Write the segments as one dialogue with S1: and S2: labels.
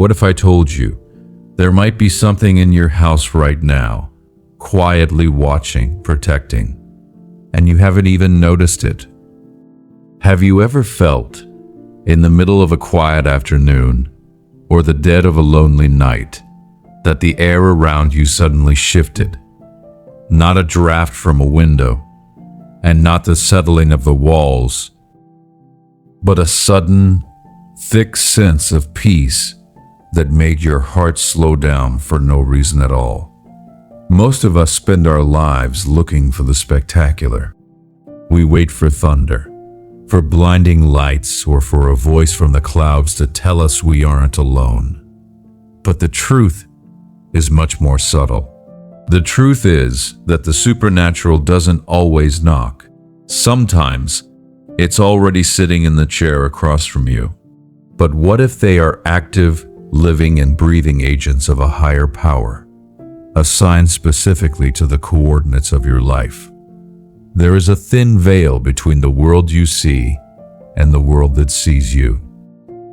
S1: What if I told you there might be something in your house right now, quietly watching, protecting, and you haven't even noticed it? Have you ever felt, in the middle of a quiet afternoon or the dead of a lonely night, that the air around you suddenly shifted? Not a draft from a window, and not the settling of the walls, but a sudden, thick sense of peace that made your heart slow down for no reason at all. Most of us spend our lives looking for the spectacular. We wait for thunder, for blinding lights, or for a voice from the clouds to tell us we aren't alone. But the truth is much more subtle. The truth is that the supernatural doesn't always knock. Sometimes it's already sitting in the chair across from you. But what if they are active, living and breathing agents of a higher power, assigned specifically to the coordinates of your life? There is a thin veil between the world you see and the world that sees you.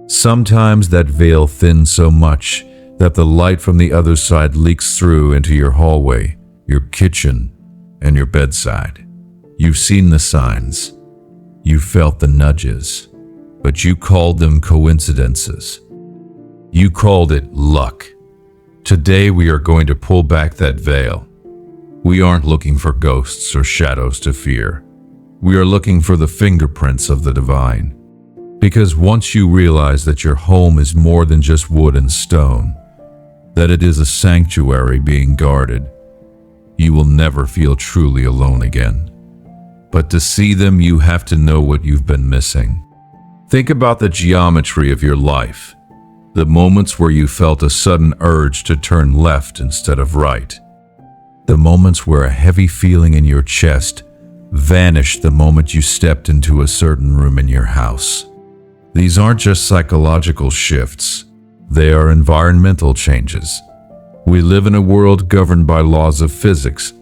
S1: Sometimes that veil thins so much that the light from the other side leaks through into your hallway, your kitchen, and your bedside. You've seen the signs. You felt the nudges, but you called them coincidences. You called it luck. Today we are going to pull back that veil. We aren't looking for ghosts or shadows to fear. We are looking for the fingerprints of the divine. Because once you realize that your home is more than just wood and stone, that it is a sanctuary being guarded, you will never feel truly alone again. But to see them, you have to know what you've been missing. Think about the geometry of your life, the moments where you felt a sudden urge to turn left instead of right, the moments where a heavy feeling in your chest vanished the moment you stepped into a certain room in your house. These aren't just psychological shifts. They are environmental changes. We live in a world governed by laws of physics,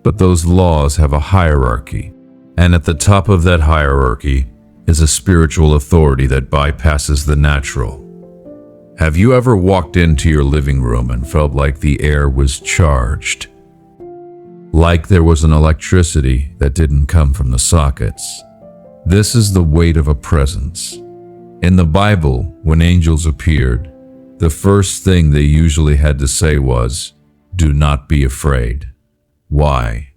S1: but those laws have a hierarchy. And at the top of that hierarchy is a spiritual authority that bypasses the natural. Have you ever walked into your living room and felt like the air was charged? Like there was an electricity that didn't come from the sockets? This is the weight of a presence. In the Bible, when angels appeared, the first thing they usually had to say was, "Do not be afraid." Why?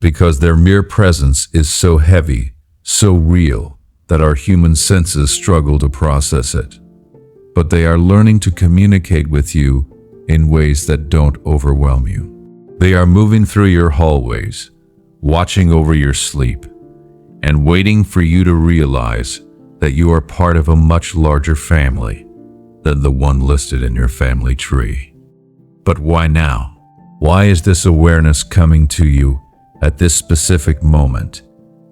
S1: Because their mere presence is so heavy, so real, that our human senses struggle to process it. But they are learning to communicate with you in ways that don't overwhelm you. They are moving through your hallways, watching over your sleep, and waiting for you to realize that you are part of a much larger family than the one listed in your family tree. But why now? Why is this awareness coming to you at this specific moment?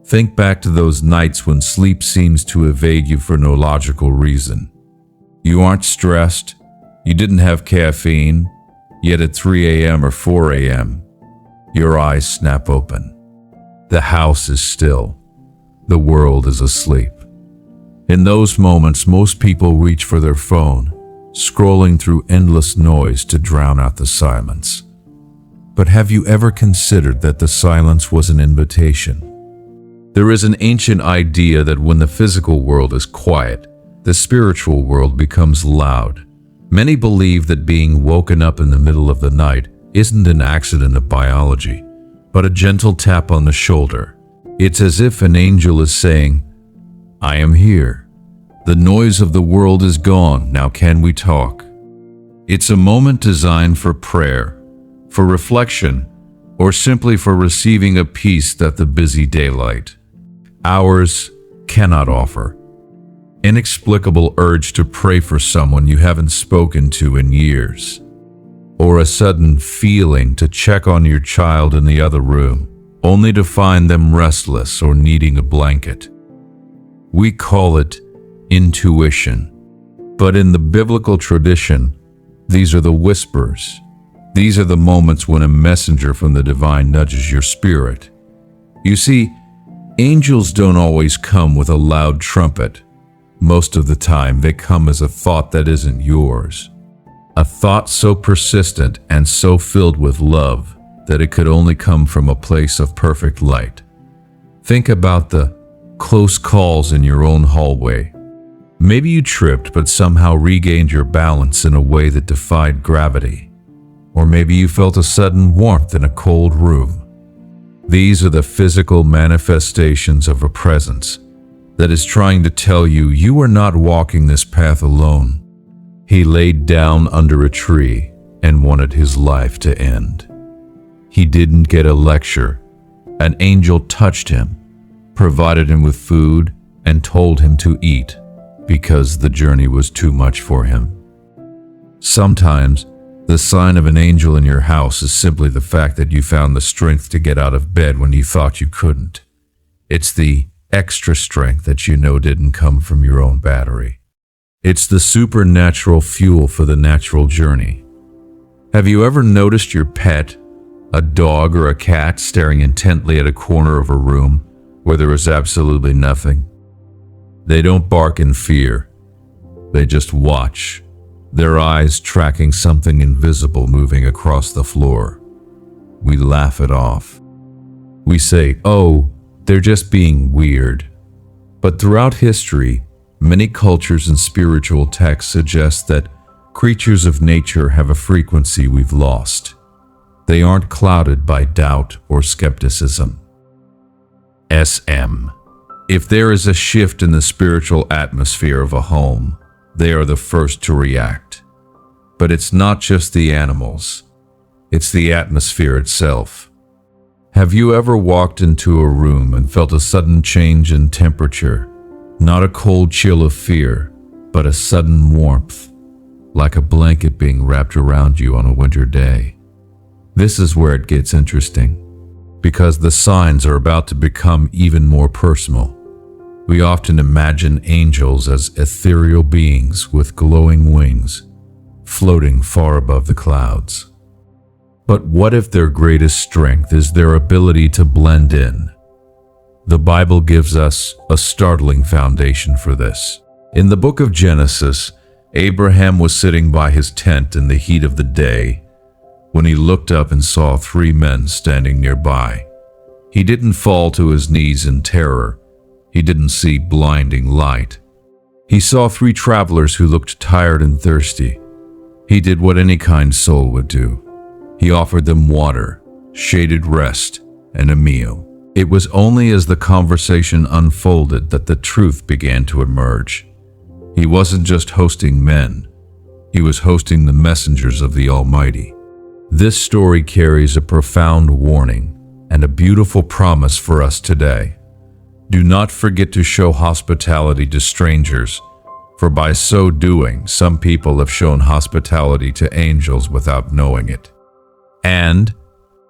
S1: Think back to those nights when sleep seems to evade you for no logical reason. You aren't stressed, you didn't have caffeine, yet at 3 a.m. or 4 a.m., your eyes snap open. The house is still. The world is asleep. In those moments, most people reach for their phone, scrolling through endless noise to drown out the silence. But have you ever considered that the silence was an invitation? There is an ancient idea that when the physical world is quiet, the spiritual world becomes loud. Many believe that being woken up in the middle of the night isn't an accident of biology, but a gentle tap on the shoulder. It's as if an angel is saying, "I am here. The noise of the world is gone. Now can we talk?" It's a moment designed for prayer, for reflection, or simply for receiving a peace that the busy daylight, hours, cannot offer. Inexplicable urge to pray for someone you haven't spoken to in years, or a sudden feeling to check on your child in the other room, only to find them restless or needing a blanket. We call it intuition, but in the biblical tradition, these are the whispers. These are the moments when a messenger from the divine nudges your spirit. You see, angels don't always come with a loud trumpet. Most of the time, they come as a thought that isn't yours. A thought so persistent and so filled with love that it could only come from a place of perfect light. Think about the close calls in your own hallway. Maybe you tripped but somehow regained your balance in a way that defied gravity. Or maybe you felt a sudden warmth in a cold room. These are the physical manifestations of a presence that is trying to tell you you are not walking this path alone. He laid down under a tree and wanted his life to end. He didn't get a lecture. An angel touched him, provided him with food, and told him to eat because the journey was too much for him. Sometimes, the sign of an angel in your house is simply the fact that you found the strength to get out of bed when you thought you couldn't. It's the extra strength that you know didn't come from your own battery. It's the supernatural fuel for the natural journey. Have you ever noticed your pet, a dog or a cat, staring intently at a corner of a room where there is absolutely nothing? They don't bark in fear. They just watch, their eyes tracking something invisible moving across the floor. We laugh it off. We say, "Oh, they're just being weird." But throughout history, many cultures and spiritual texts suggest that creatures of nature have a frequency we've lost. They aren't clouded by doubt or skepticism. SM. If there is a shift in the spiritual atmosphere of a home, they are the first to react. But it's not just the animals. It's the atmosphere itself. Have you ever walked into a room and felt a sudden change in temperature? Not a cold chill of fear, but a sudden warmth, like a blanket being wrapped around you on a winter day. This is where it gets interesting, because the signs are about to become even more personal. We often imagine angels as ethereal beings with glowing wings, floating far above the clouds. But what if their greatest strength is their ability to blend in? The Bible gives us a startling foundation for this. In the book of Genesis, Abraham was sitting by his tent in the heat of the day when he looked up and saw 3 men standing nearby. He didn't fall to his knees in terror. He didn't see blinding light. He saw 3 travelers who looked tired and thirsty. He did what any kind soul would do. He offered them water, shaded rest, and a meal. It was only as the conversation unfolded that the truth began to emerge. He wasn't just hosting men. He was hosting the messengers of the Almighty. This story carries a profound warning and a beautiful promise for us today. Do not forget to show hospitality to strangers, for by so doing, some people have shown hospitality to angels without knowing it. And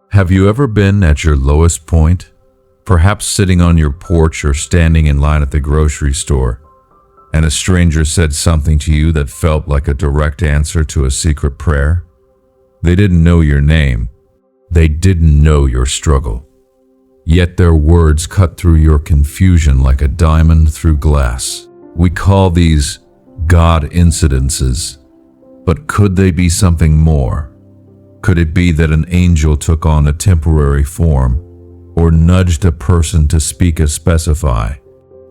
S1: have you ever been at your lowest point, perhaps sitting on your porch or standing in line at the grocery store, and a stranger said something to you that felt like a direct answer to a secret prayer? They didn't know your name. They didn't know your struggle. Yet their words cut through your confusion like a diamond through glass. We call these God incidences, but could they be something more? Could it be that an angel took on a temporary form, or nudged a person to speak a specified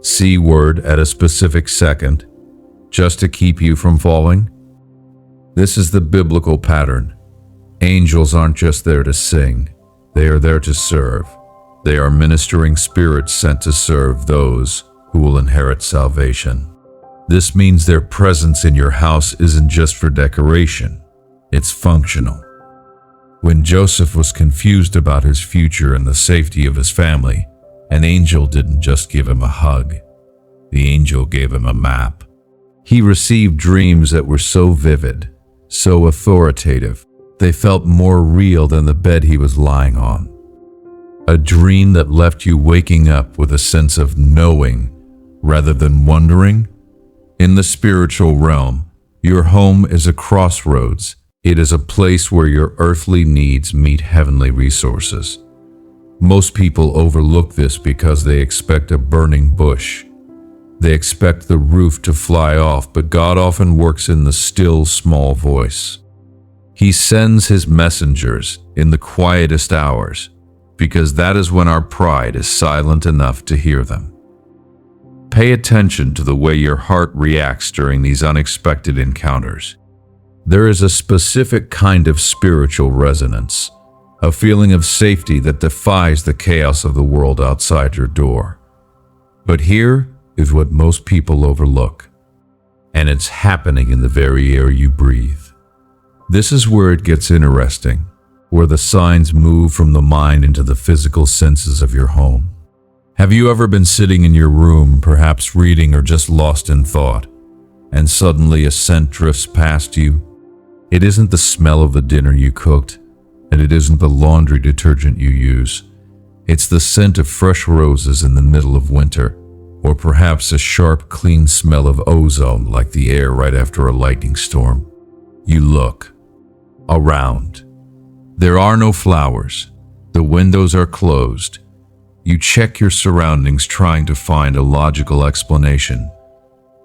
S1: C word at a specific second, just to keep you from falling? This is the biblical pattern. Angels aren't just there to sing, they are there to serve. They are ministering spirits sent to serve those who will inherit salvation. This means their presence in your house isn't just for decoration, it's functional. When Joseph was confused about his future and the safety of his family, an angel didn't just give him a hug. The angel gave him a map. He received dreams that were so vivid, so authoritative, they felt more real than the bed he was lying on. A dream that left you waking up with a sense of knowing rather than wondering. In the spiritual realm, your home is a crossroads. It is a place where your earthly needs meet heavenly resources. Most people overlook this because they expect a burning bush. They expect the roof to fly off, but God often works in the still, small voice. He sends his messengers in the quietest hours, because that is when our pride is silent enough to hear them. Pay attention to the way your heart reacts during these unexpected encounters. There is a specific kind of spiritual resonance, a feeling of safety that defies the chaos of the world outside your door. But here is what most people overlook, and it's happening in the very air you breathe. This is where it gets interesting, where the signs move from the mind into the physical senses of your home. Have you ever been sitting in your room, perhaps reading or just lost in thought, and suddenly a scent drifts past you? It isn't the smell of the dinner you cooked, and it isn't the laundry detergent you use. It's the scent of fresh roses in the middle of winter, or perhaps a sharp, clean smell of ozone like the air right after a lightning storm. You look around. There are no flowers. The windows are closed. You check your surroundings trying to find a logical explanation,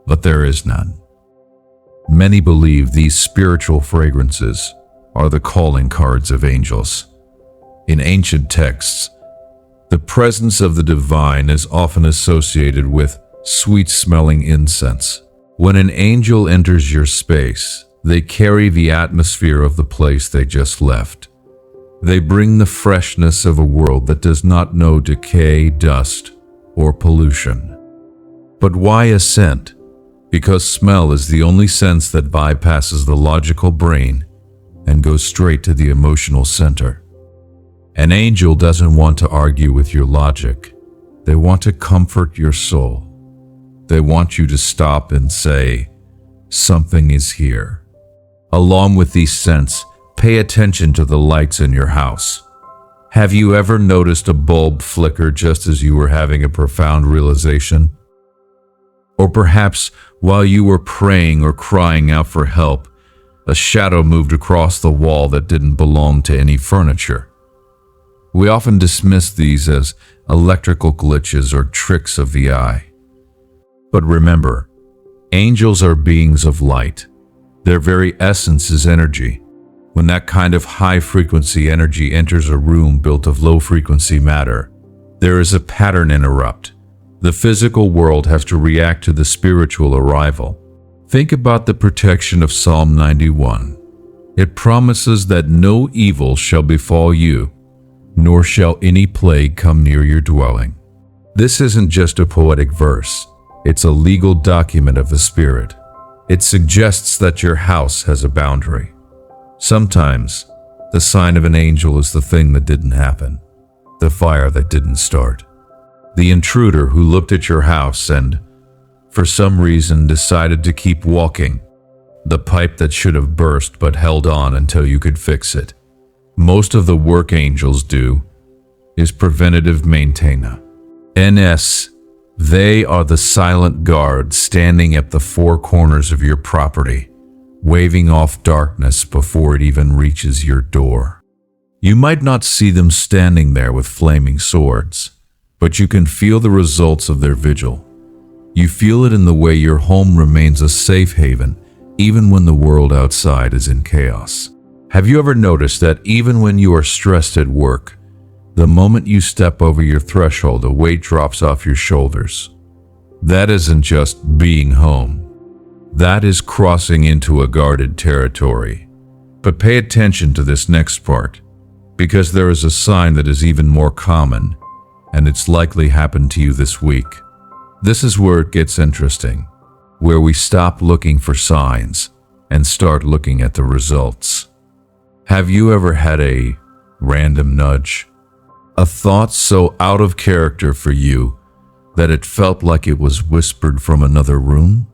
S1: but there is none. Many believe these spiritual fragrances are the calling cards of angels. In ancient texts, the presence of the divine is often associated with sweet-smelling incense. When an angel enters your space, they carry the atmosphere of the place they just left. They bring the freshness of a world that does not know decay, dust, or pollution. But why a scent? Because smell is the only sense that bypasses the logical brain and goes straight to the emotional center. An angel doesn't want to argue with your logic. They want to comfort your soul. They want you to stop and say, "Something is here." Along with these scents, pay attention to the lights in your house. Have you ever noticed a bulb flicker just as you were having a profound realization? Or perhaps while you were praying or crying out for help, a shadow moved across the wall that didn't belong to any furniture. We often dismiss these as electrical glitches or tricks of the eye. But remember, angels are beings of light. Their very essence is energy. When that kind of high-frequency energy enters a room built of low-frequency matter, there is a pattern interrupt. The physical world has to react to the spiritual arrival. Think about the protection of Psalm 91. It promises that no evil shall befall you, nor shall any plague come near your dwelling. This isn't just a poetic verse. It's a legal document of the Spirit. It suggests that your house has a boundary. Sometimes, the sign of an angel is the thing that didn't happen, the fire that didn't start. The intruder who looked at your house and, for some reason, decided to keep walking. The pipe that should have burst but held on until you could fix it. Most of the work angels do is preventative maintenance. NS, they are the silent guard standing at the four corners of your property, waving off darkness before it even reaches your door. You might not see them standing there with flaming swords, but you can feel the results of their vigil. You feel it in the way your home remains a safe haven, even when the world outside is in chaos. Have you ever noticed that even when you are stressed at work, the moment you step over your threshold, a weight drops off your shoulders? That isn't just being home. That is crossing into a guarded territory. But pay attention to this next part, because there is a sign that is even more common, and it's likely happened to you this week. This is where it gets interesting, where we stop looking for signs and start looking at the results. Have you ever had a random nudge? A thought so out of character for you that it felt like it was whispered from another room?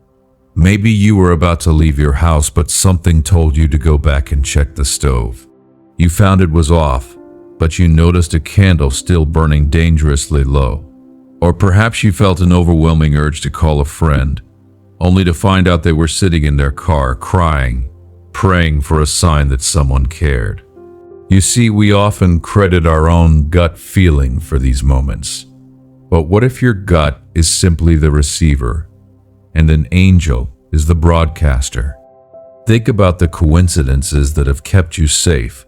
S1: Maybe you were about to leave your house, but something told you to go back and check the stove. You found it was off, but you noticed a candle still burning dangerously low. Or perhaps you felt an overwhelming urge to call a friend, only to find out they were sitting in their car, crying, praying for a sign that someone cared. You see, we often credit our own gut feeling for these moments. But what if your gut is simply the receiver, and an angel is the broadcaster. Think about the coincidences that have kept you safe.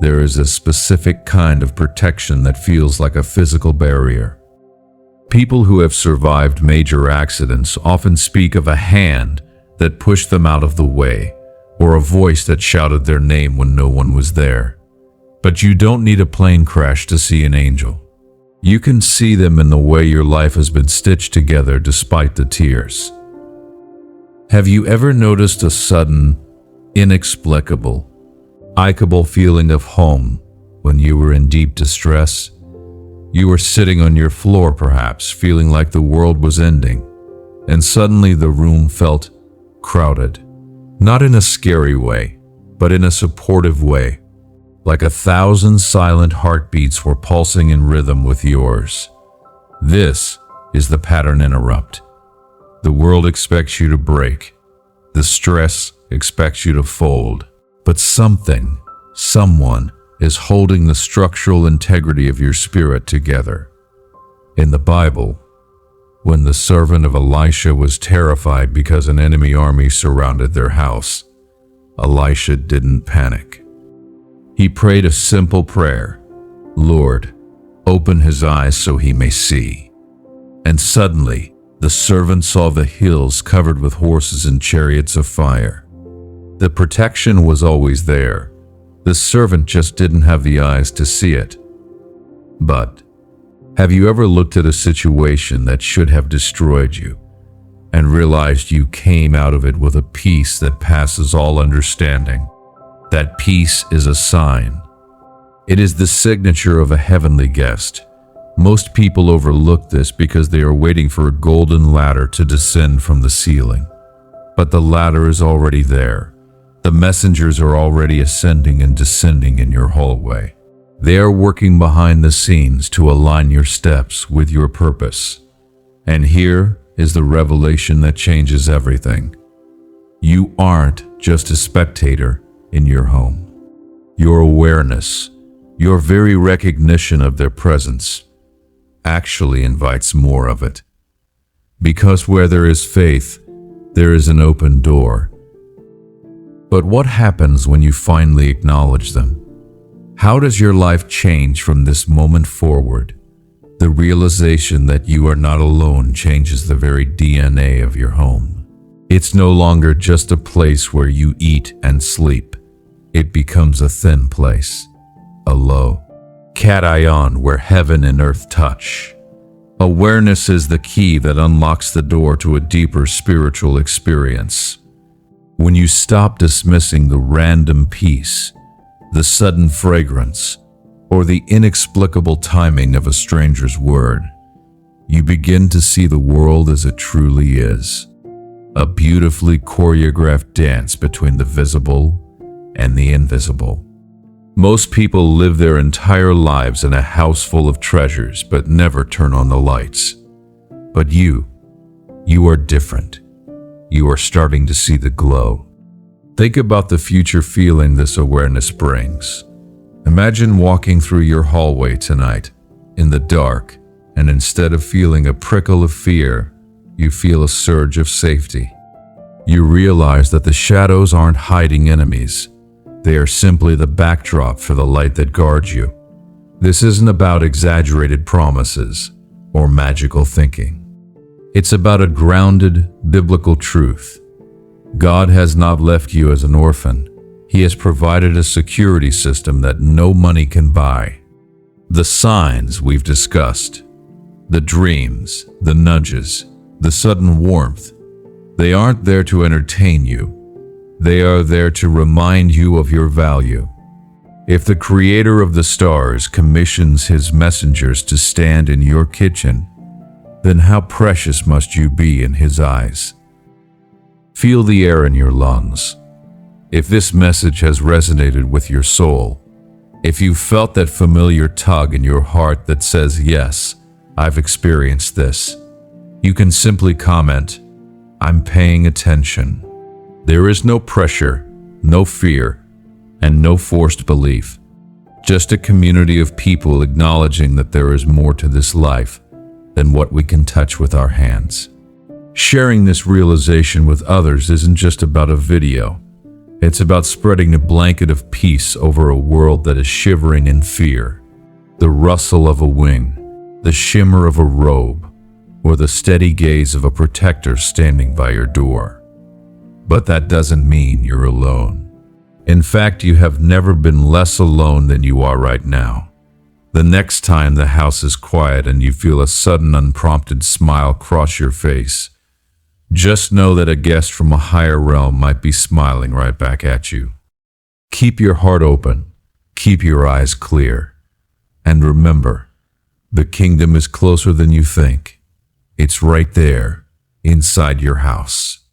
S1: There is a specific kind of protection that feels like a physical barrier. People who have survived major accidents often speak of a hand that pushed them out of the way, or a voice that shouted their name when no one was there. But you don't need a plane crash to see an angel. You can see them in the way your life has been stitched together despite the tears. Have you ever noticed a sudden, inexplicable, feeling of home when you were in deep distress? You were sitting on your floor perhaps, feeling like the world was ending, and suddenly the room felt crowded. Not in a scary way, but in a supportive way, like 1,000 silent heartbeats were pulsing in rhythm with yours. This is the pattern interrupt. The world expects you to break. The stress expects you to fold. But someone is holding the structural integrity of your spirit together. In the Bible, when the servant of Elisha was terrified because an enemy army surrounded their house, Elisha didn't panic. He prayed a simple prayer, "Lord, open his eyes so he may see." And suddenly, the servant saw the hills covered with horses and chariots of fire. The protection was always there. The servant just didn't have the eyes to see it. But have you ever looked at a situation that should have destroyed you and realized you came out of it with a peace that passes all understanding? That peace is a sign. It is the signature of a heavenly guest. Most people overlook this because they are waiting for a golden ladder to descend from the ceiling. But the ladder is already there. The messengers are already ascending and descending in your hallway. They are working behind the scenes to align your steps with your purpose. And here is the revelation that changes everything. You aren't just a spectator in your home. Your awareness, your very recognition of their presence, actually invites more of it. Because where there is faith, there is an open door. But what happens when you finally acknowledge them? How does your life change from this moment forward? The realization that you are not alone changes the very DNA of your home. It's no longer just a place where you eat and sleep. It becomes a thin place, a low cation where heaven and earth touch. Awareness is the key that unlocks the door to a deeper spiritual experience. When you stop dismissing the random peace, the sudden fragrance, or the inexplicable timing of a stranger's word, you begin to see the world as it truly is. A beautifully choreographed dance between the visible and the invisible. Most people live their entire lives in a house full of treasures but never turn on the lights. But you are different. You are starting to see the glow. Think about the future feeling this awareness brings. Imagine walking through your hallway tonight, in the dark, and instead of feeling a prickle of fear, you feel a surge of safety. You realize that the shadows aren't hiding enemies. They are simply the backdrop for the light that guards you. This isn't about exaggerated promises or magical thinking. It's about a grounded, biblical truth. God has not left you as an orphan. He has provided a security system that no money can buy. The signs we've discussed, the dreams, the nudges, the sudden warmth, they aren't there to entertain you. They are there to remind you of your value. If the Creator of the stars commissions His messengers to stand in your kitchen, then how precious must you be in His eyes? Feel the air in your lungs. If this message has resonated with your soul, if you felt that familiar tug in your heart that says, "Yes, I've experienced this," you can simply comment, "I'm paying attention." There is no pressure, no fear, and no forced belief. Just a community of people acknowledging that there is more to this life than what we can touch with our hands. Sharing this realization with others isn't just about a video. It's about spreading a blanket of peace over a world that is shivering in fear. The rustle of a wing, the shimmer of a robe, or the steady gaze of a protector standing by your door. But that doesn't mean you're alone. In fact, you have never been less alone than you are right now. The next time the house is quiet and you feel a sudden unprompted smile cross your face, just know that a guest from a higher realm might be smiling right back at you. Keep your heart open, keep your eyes clear, and remember, the kingdom is closer than you think. It's right there, inside your house.